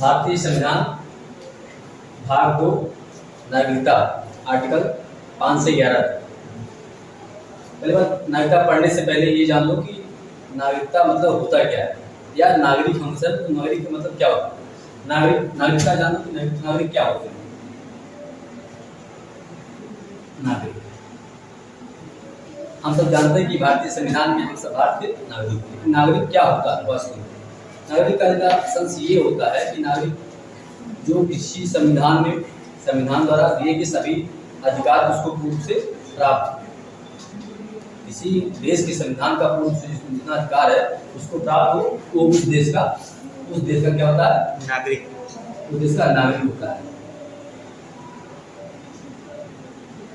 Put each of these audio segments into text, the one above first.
भारतीय संविधान भाग 2 नागरिकता आर्टिकल 5 से 11 तक। पहले बात, नागरिकता पढ़ने से पहले ये जान लो कि नागरिकता मतलब होता क्या है, या नागरिक हम सब तो नागरिक का मतलब क्या होता है। नागरिकता जानो कि नागरिक क्या होते हैं। नागरिक हम सब जानते हैं कि भारतीय संविधान में हम सब भारतीय नागरिक। नागरिक क्या होता है वास्तव में? नागरिक का सेंस ये होता है कि नागरिक जो किसी संविधान द्वारा दिए गए सभी अधिकार उसको पूर्ण से प्राप्त, किसी देश के संविधान का पूर्ण से जितना अधिकार है उसको प्राप्त हो, वो उस देश का क्या होता है? नागरिक। उस देश का नागरिक होता है।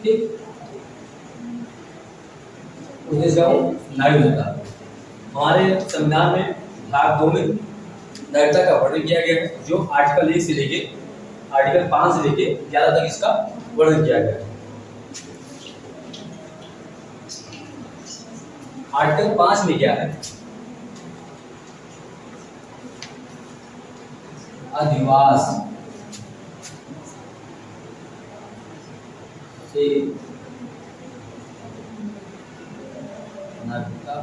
ठीक, उस देश का वो नागरिक होता है। हमारे संविधान में भाग 2 में नागरिकता का वर्णन किया गया है, जो आर्टिकल 1 से लेके आर्टिकल 5 से लेके 11 तक इसका वर्णन किया गया है। आर्टिकल 5 में क्या है? अधिवास से नागरिकता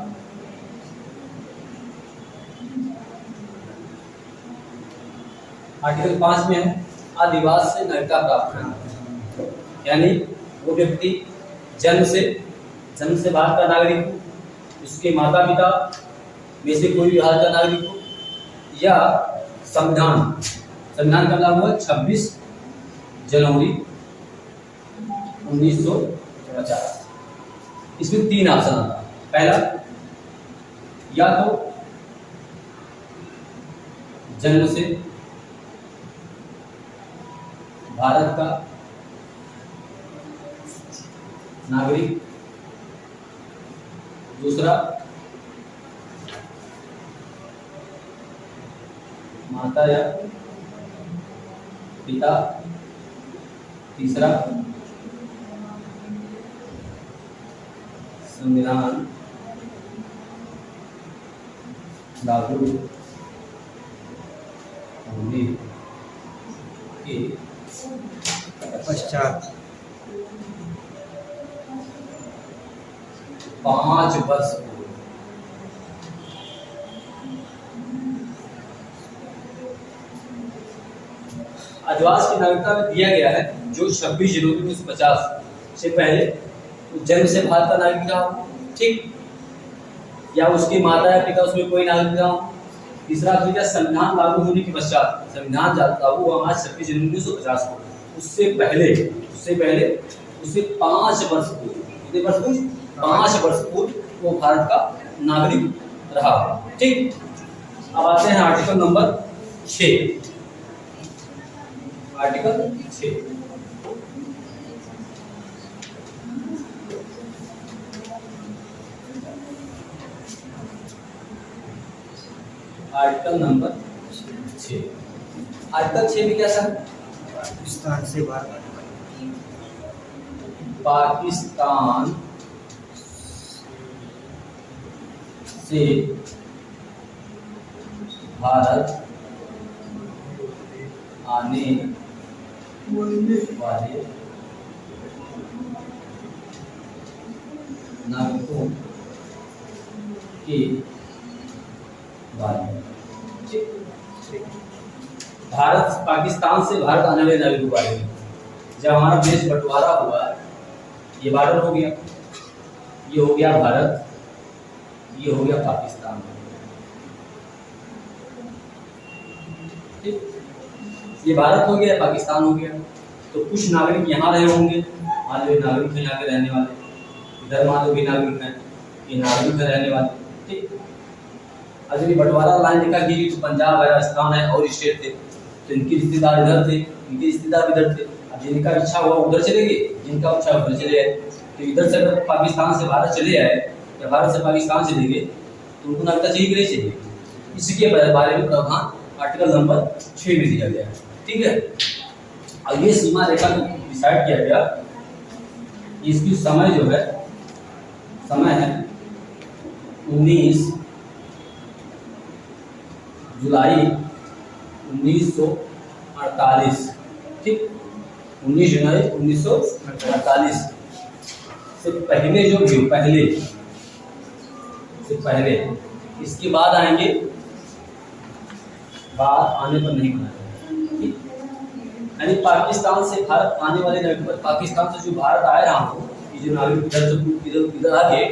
आर्टिकल 5 में है अधिवास से नागरिकता प्राप्त करना, यानी वो व्यक्ति जन्म से भारत का नागरिक हो, उसके माता पिता में से कोई भी भारत का नागरिक हो, या संविधान का लागू हुआ 26 जनवरी 1950। इसमें 3 ऑप्शन आता है। पहला, या तो जन्म से भारत का नागरिक, दूसरा माता या पिता, तीसरा संविधान लागू होने के पश्चात 5 वर्ष पूर्व। अधिवास की नागरिकता में दिया गया है जो 26 जनवरी 1950 से पहले जन्म से भारत का नागरिक रहा हो, ठीक, या उसके माता या पिता उसमें कोई नागरिक रहा हो। तीसरा तरीका, संविधान लागू होने के पश्चात, संविधान लागू हुआ आज 26 जनवरी 1950 को, उससे पहले 5 वर्ष पूर्व, कितने वर्ष पूर्व? 5 वर्ष पूर्व वो भारत का नागरिक रहा। ठीक, अब आते हैं article number 6। Article 6 article number 6। Article 6 में क्या था? पाकिस्तान से भारत से भारत आने वाले नागरिकों के बारे में। भारत पाकिस्तान से भारत आने वाले नागरिकों के बारे में। जब हमारा देश बंटवारा हुआ, ये बॉर्डर हो गया, ये हो गया भारत, ये हो गया पाकिस्तान। ठीक, ये भारत हो गया, पाकिस्तान हो गया, तो कुछ नागरिक यहाँ रहे होंगे, मान लो नागरिक हैं यहाँ के रहने वाले, इधर मान लो भी नागरिक हैं, ये नागरिक है रहने वाले। ठीक, अब जब बंटवारा लाइन लिखा कि तो पंजाब है, राजस्थान है और स्टेट थे, तो इनके रिश्तेदार इधर थे, इनके रिश्तेदार इधर थे। अब जिनका इच्छा हुआ उधर चले गए, जिनका इच्छा उधर चले गए। तो इधर से अगर पाकिस्तान से भारत चले आए या भारत से पाकिस्तान चले गए तो उनको नागरिकता चाहिए कि नहीं चाहिए? इसके बारे में प्रावधान आर्टिकल नंबर 6 में दिया गया है। ठीक है, और ये सीमा रेखा डिसाइड किया गया, इसकी समय जो है, समय है 19 जुलाई 1948, ठीक, 19 जुलाई 1948 से पहले जो भी हो, पहले से पहले, इसके बाद आएंगे, बाद आने पर नहीं मनाया जाएगा, ठीक। यानी पाकिस्तान से भारत आने वाले नागरिक, पाकिस्तान से जो भारत आए रहा हो, ये जो नागरिक इधर से इधर आके,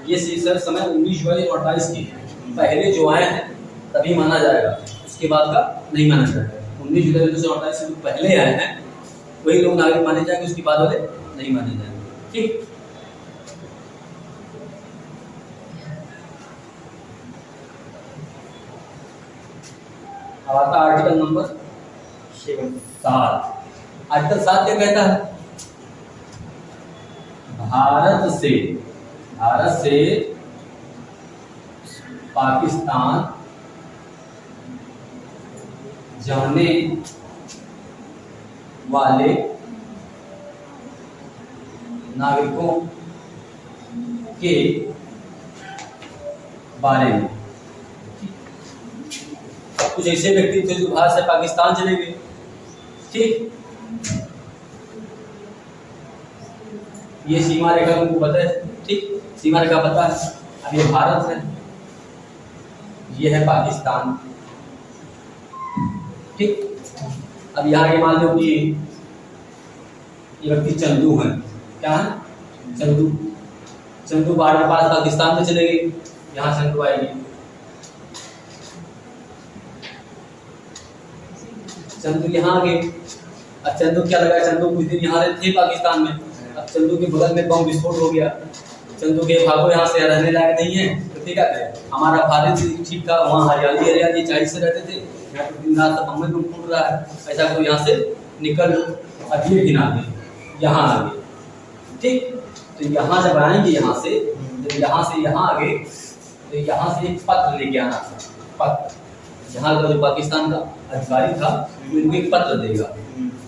ये सर समय 19 जुलाई 48 की पहले जो आए हैं तभी माना जाएगा, उसके बाद का नहीं माना जाएगा। 19 जुलाई 1948 से जो पहले आए हैं वही लोग नागरिक माने जाएंगे, उसके बाद वाले नहीं माने जाएंगे, ठीक। अब आता आर्टिकल नंबर 7। आर्टिकल 7 क्या कहता है? भारत से पाकिस्तान जाने वाले नागरिकों के बारे में, कुछ ऐसे व्यक्ति थे जो भारत से पाकिस्तान चले गए, ठीक। ये सीमा रेखा उनको पता है, ठीक, सीमा रेखा पता है। अब ये भारत है, ये है पाकिस्तान, ठीक। अब यहाँ के मान लो कि ये व्यक्ति चंदू है, क्या है? चंदू बाढ़ के पास पाकिस्तान में चले गए, यहाँ चंदू आएगी, चंदू यहाँ आ गए। अब चंदू क्या लगा, चंदू कुछ दिन यहाँ थे पाकिस्तान में, अब चंदू के बगल में बम विस्फोट हो गया, चंदू के भागो यहाँ से, रहने लायक नहीं है, तो क्या करें? हमारा भारत ठीक था, वहाँ हरियाली चाइल्ड से रहते थे, यहाँ तो दिन रात बम में फूट रहा है, ऐसा कोई यहाँ से निकल, अब ये दिन आ गए, यहाँ आ गए, ठीक। तो यहाँ जब आएंगे, यहाँ से जब यहाँ से यहाँ आ गए, तो यहाँ से एक पत्र लेके आना था, पत्र, यहाँ का जो पाकिस्तान का अधिकारी था उनको एक पत्र देगा,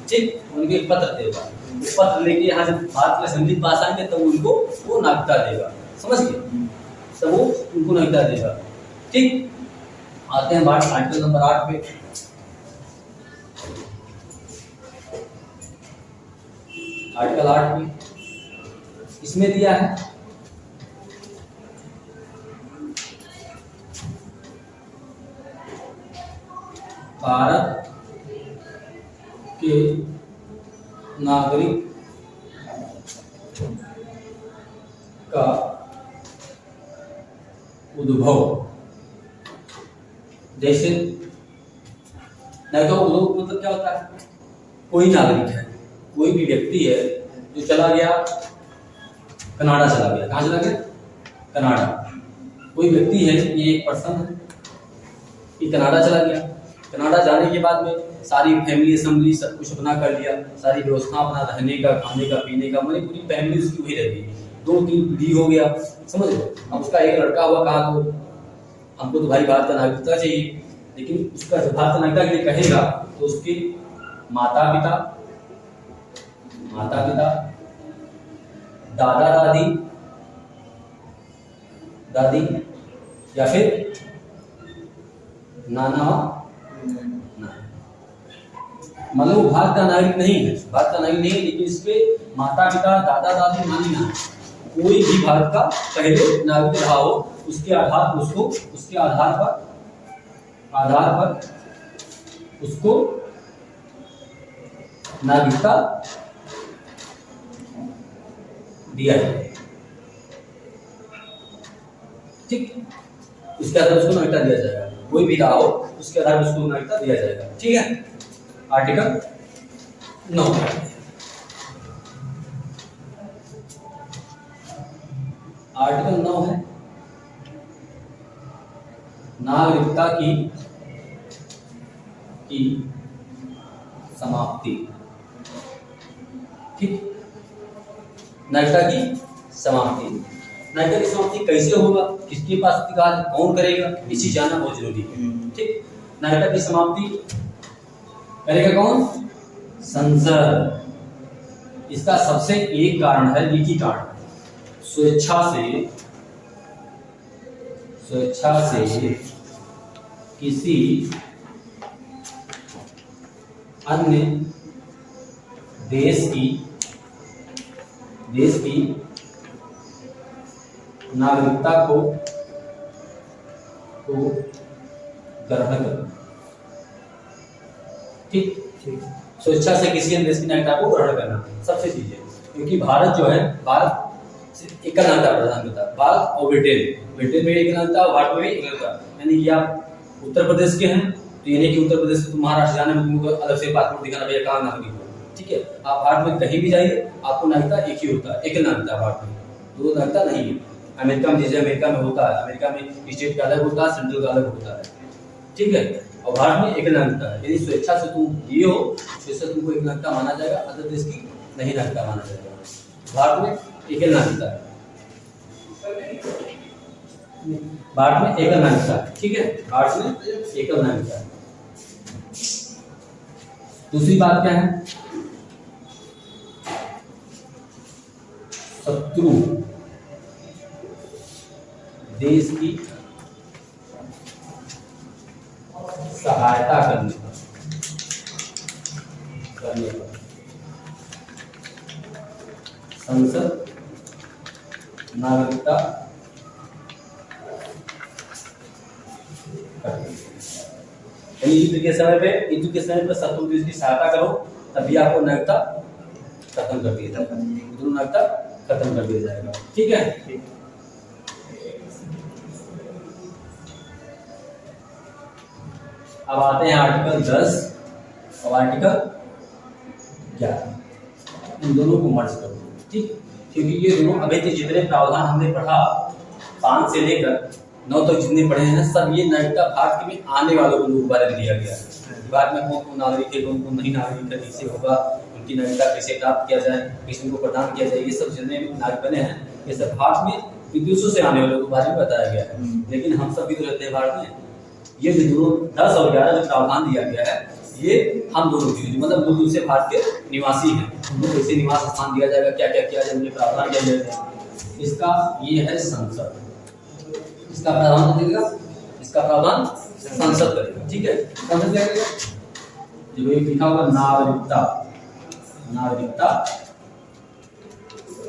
ठीक, उनको एक पत्र देगा, पत्र लेके यहाँ जब भारत में असेंबली पास आएंगे तब उनको वो नागरिकता देगा, समझ गए? तब वो उनको नागरिकता देगा, ठीक। आते हैं आर्टिकल नंबर 8 पे। आर्टिकल 8 में इसमें दिया है भारत के नागरिक का उद्भव, जैसे नागरिक उद्भव मतलब क्या होता है? कोई नागरिक है, कोई भी व्यक्ति है जो चला गया कनाडा, चला गया, कहाँ चला गया? कनाडा। कोई व्यक्ति है, ये एक पर्सन है, ये कनाडा चला गया, कनाडा जाने के बाद में सारी फैमिली असेंबली सब कुछ अपना कर लिया, सारी व्यवस्था अपना रहने का, खाने का, पीने का, मतलब पूरी फैमिली उसकी वही रहती है, 2-3 पीढ़ी हो गया, समझ लो। अब उसका एक लड़का हुआ, कहा तो हमको तो भाई भारत का नागरिकता चाहिए, लेकिन उसका भारत का नागरिकता के लिए कहेगा तो उसके माता पिता, दादा दादी या फिर नाना, मतलब वो भारत का नागरिक नहीं है, लेकिन इसके माता पिता, दादा दादी, नानी नाना, कोई भी भारत का पहले नागरिक रहा हो, उसके आधार पर उसको, उसके आधार पर उसको नागरिकता दिया जाए, ठीक। उसके आधार पर उसको नागरिकता दिया जाएगा, कोई भी रहा हो उसके आधार पर उसको नागरिकता दिया जाएगा, ठीक है। आर्टिकल 9 आर्टिकल 9 है नागरिकता की समाप्ति, ठीक। नागरिकता की समाप्ति कैसे होगा, किसके पास अधिकार, कौन करेगा, इसी जानना बहुत जरूरी है, ठीक। नागरिकता की समाप्ति करेगा कौन? संसद। इसका सबसे एक कारण है, नीति कारण, स्वेच्छा से किसी अन्य देश की नागरिकता को ग्रहण कर। ठीक, स्वेच्छा से किसी अन्य देश की नागरिकता को ग्रहण करना सबसे चीज है, क्योंकि भारत जो है, भारत एकल नागरिकता प्रदान करता है। भारत और ब्रिटेन में एकल नागरिकता, भारत में भी एकल नागरिकता। यानी कि आप उत्तर प्रदेश के हैं तो ये नहीं कि उत्तर प्रदेश से तुम महाराष्ट्र जाने में तुमको अलग से पासपोर्ट दिखाना भैया कहाँ नागरिक हो। ठीक है, आप भारत में कहीं भी जाइए आपको नागरिकता एक ही होता है, एकल नागरिकता। भारत में दो नागरिकता नहीं है। अमेरिका में जैसे अमेरिका में होता है, अमेरिका में स्टेट का अलग होता है, सेंट्रल का अलग होता है। ठीक है, और भारत में एकल नागरिकता है। यदि स्वेच्छा से तुम ये हो, स्वेच्छा तुमको एक नागरिकता माना जाएगा, अदर देश की नहीं नागरिकता माना जाएगा। भारत में एकल नागरिकता है, भारत में एकल नागरिकता है। ठीक है, भारत में एकल नागरिकता है। दूसरी बात क्या है, शत्रु देश की सहायता करने पर संसद नागरिकता युद्ध के समय पे शत्रु देश की सहायता करो, तभी आपको नागरिकता खत्म कर दिया जाएगा, नागरिकता खत्म कर दिया जाएगा। ठीक है, अब आते हैं आर्टिकल 10 और आर्टिकल 11। इन दोनों को मर्ज कर दो। ठीक, क्योंकि ये दोनों अभी तक जितने प्रावधान हमने पढ़ा 5 से लेकर 9 तक जितने पढ़े हैं सब ये नागरिकता भारत में आने वालों लोगों के बारे में दिया गया है। भारत में कौन कौन नागरिक है, कौन कौन नहीं नागरिक है, कैसे होगा, उनकी नागरिकता कैसे प्राप्त किया जाए, किसी को प्रदान किया जाए, ये सब जितने भी नागरिक बने हैं ये सब भारत में विदेशों से आने वालों के बारे में बताया गया है। लेकिन हम सब भी तो रहते हैं भारत में। ये जो 10 और 11 जो प्रावधान दिया गया है ये हम दोनों की, मतलब मूल रूप से भारत के निवासी हैं, उनको कैसे निवास स्थान दिया जाएगा, क्या क्या किया जाए, उनके प्रावधान क्या जाएगा, इसका ये है संसद। इसका प्रावधान करेगा, इसका प्रावधान संसद करेगा। ठीक है, संसद क्या करेगा, जो ये लिखा हुआ नागरिकता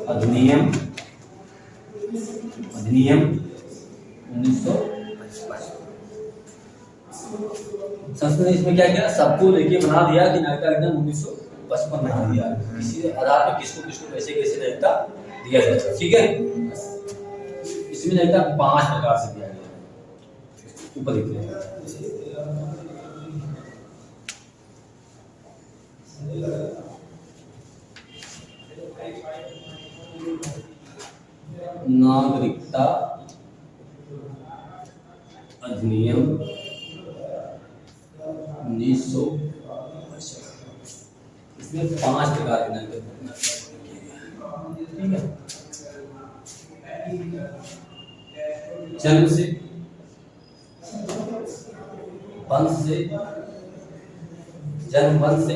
अधिनियम 1955। संसद ने इसमें क्या किया, सबको लेके बना दिया कि नागरिकता अधिनियम 1955 बना दिया। इसी आधार पर किसको कैसे नागरिकता दिया जाता है। ठीक है, इसमें नागरिकता 5 प्रकार से दिया गया है, ऊपर लिख लें। नागरिकता अधिनियम 1955, इसमें 5 प्रकार के नागरिकता। ठीक है, जन्म से, वंश से, जन्म वंश से,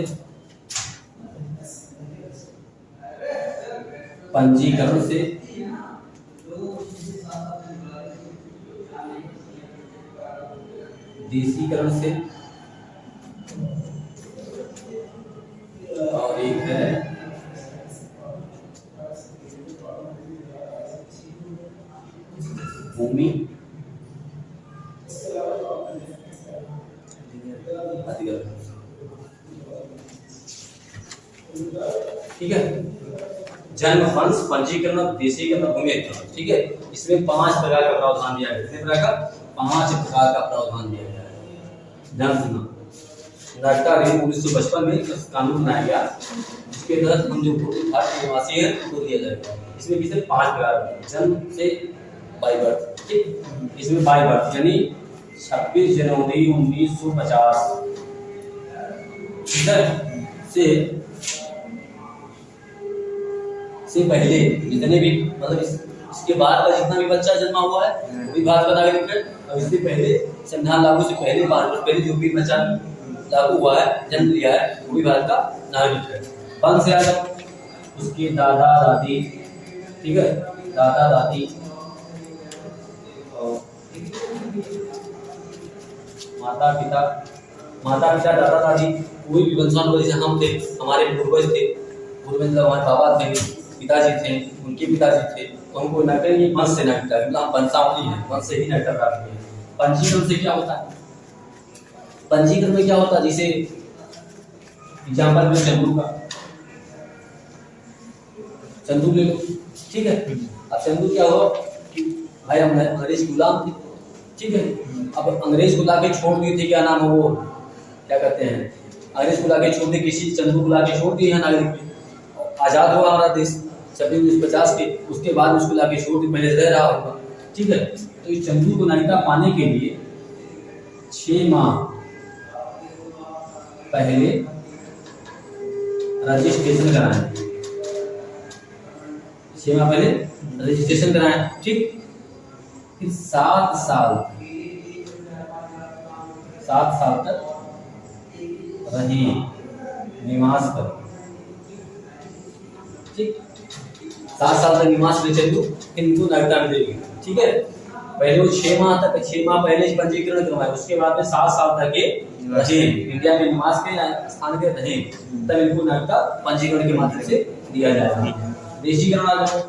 पंजीकरण से, देशीकरण से, और एक है भूमि अधिग्रहण। ठीक है, जन्म, वंश, पंजीकरण, देशीकरण, भूमि अधिग्रहण। ठीक है, इसमें 5 प्रकार का प्रावधान दिया गया है। कितने प्रकार का? 5 प्रकार का प्रावधान दिया गया है। ध्यान सुनना, नागरिकता अधिनियम 1955 में कानून बनाया गया, जिसके तहत हम जो भारत के निवासी हैं उनको दिया जाएगा। इसमें कितने 5 प्रकार, जन्म से बाय बर्थ। ठीक, इसमें बाय बर्थ यानी 26 जनवरी 1950 से पहले जितने भी, मतलब इसके बाद का जितना भी बच्चा जन्मा हुआ है वो भी भारत का नागरिक है, और इससे पहले संविधान लागू से पहले 5 वर्ष पहले जो भी बच्चा लागू हुआ है, जन्म लिया है, वो भी भारत का नागरिक है। वंश से आया उसके दादा दादी, ठीक है, दादा दादी माता पिता दादा दादी कोई भी वंशानुगत, जैसे हम थे, हमारे पूर्वज थे, पूर्वज मतलब हमारे बाबा थे, पिताजी थे, उनके पिताजी थे, तो हमको नगर ये वंश से नगता है, मतलब हम वंशावली हैं, वंश से ही नगर प्राप्त हुए। पंजीकरण से क्या होता है? पंजीकरण में क्या होता है, जैसे एग्जाम्पल में चंदू का, चंदू ले लो, ठीक है। अब चंदू क्या हुआ कि भाई हम अंग्रेज गुलाम थे, ठीक है। अब अंग्रेज को लाके छोड़ दिए थे, क्या नाम है वो, क्या कहते हैं, अंग्रेज को लाके छोड़ दिए, किसी चंदू को लाके छोड़ दिए हैं नागरिक पे, आज़ाद हुआ हमारा देश 2650 के, उसके बाद उसको लाके छोड़ दिए, पहले रह रहा होगा, ठीक है। तो इस चंदू को नागरिकता पाने के लिए 6 माह पहले रजिस्ट्रेशन कराएं, 6 माह पहले रजिस्ट्रेशन कराएं, ठीक। फिर 7 साल तक रहे, निवास कर, ठीक। 7 साल तक निवास में चलू, इनको नागरिकता मिलेगी, ठीक है। पहले वो 6 माह तक, 6 माह पहले पंजीकरण करवाए, उसके बाद में 7 साल तक के रहे, इंडिया में निवास के स्थान के रहे, तब इनको नागरिकता पंजीकरण के माध्यम से दिया जाएगा। देशीकरण आ जाओ,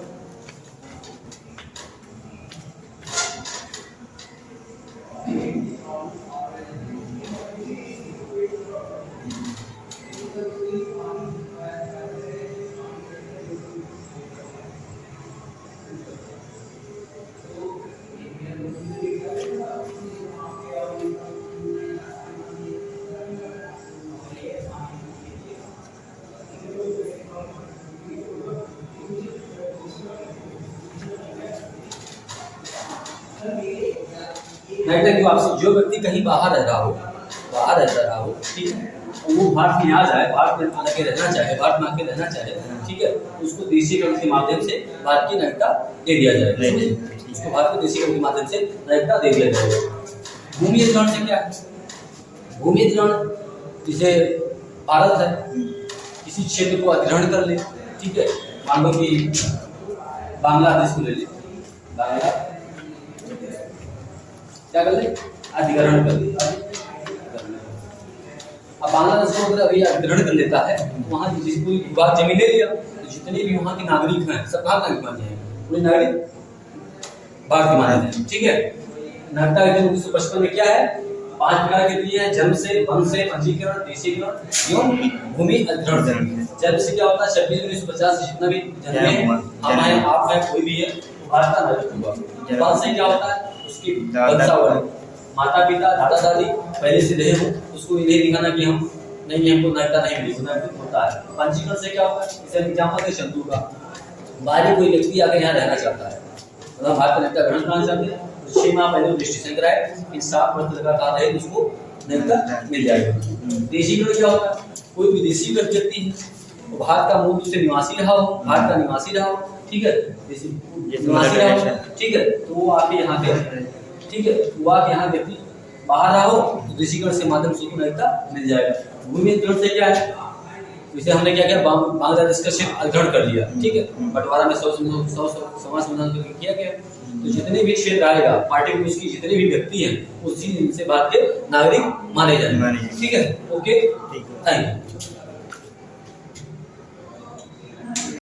नागरिकता क्यों आपसे, जो व्यक्ति कहीं बाहर रह रहा हो, ठीक है, वो भारत में आ जाए, भारत में आके रहना चाहे, भारत में आके रहना चाहे, ठीक है, उसको देशीकरण के माध्यम से भारत की नागरिकता दे दिया जाएगा, उसको भारत के देशीकरण के माध्यम से नागरिकता दे दिया जाएगा। भूमि अधिग्रहण से क्या है? भूमि अधिग्रहण, जैसे भारत है, किसी क्षेत्र को अधिग्रहण कर ले, ठीक है, मान लो कि बांग्लादेश को ले ले, क्या कर ले, अधिग्रहण कर ले। अब बांग्लादेश को अगर अभी अधिग्रहण कर लेता है, वहाँ जिसको विभाग जमीन ले लिया, तो जितने भी वहाँ के नागरिक हैं सब कहाँ नागरिक मान जाएंगे, पूरे नागरिक भारत के माने जाएंगे, ठीक है। नागरिकता के 1955 में क्या है, 5 प्रकार के दिए हैं, जन्म से, वंश से, पंजीकरण, देशीकरण एवं भूमि अधिग्रहण। जन्म से क्या होता है, 26/1950 से जितना भी जन्मे हैं, हम हैं, आप हैं, कोई भी है, तो भारत का नागरिक हुआ। वंश से क्या होता है, उसकी वंशावली, माता पिता दादा दादी पहले से रहे हो, उसको इन्हें दिखाना कि हम नहीं, हमको नागरिकता नहीं मिली, नागरिक होता है। पंजीकरण से क्या होता है, जैसे एग्जाम्पल है चंदू का, बाहरी कोई व्यक्ति आकर यहाँ रहना चाहता है, मतलब भारत का नागरिकता ग्रहण करना चाहते हैं, 6 माह पहले रजिस्ट्रेशन कराए, इन 7 वर्ष लगातार रहे, उसको नागरिकता मिल जाएगा। देशीकरण क्या होता है, कोई विदेशी व्यक्ति है, वो भारत का मूल रूप से निवासी रहा हो, भारत का निवासी रहा हो, ठीक है, निवासी रहा हो, ठीक है, तो वो आके यहाँ पे, ठीक है, वो आके यहाँ व्यक्ति बाहर रहा हो, तो देशीकरण से माध्यम से नागरिकता मिल जाएगा। भूमि अधिग्रहण से क्या है, जैसे हमने क्या किया, बांग्लादेश का क्षेत्र अधिग्रहण कर लिया, ठीक है, बंटवारा में 100 समाज समाधान किया गया, तो जितने भी क्षेत्र आएगा, पार्टी में उसकी जितने भी व्यक्ति हैं, उसी से भारत के नागरिक माने जाएंगे, ठीक है, ओके, थैंक यू।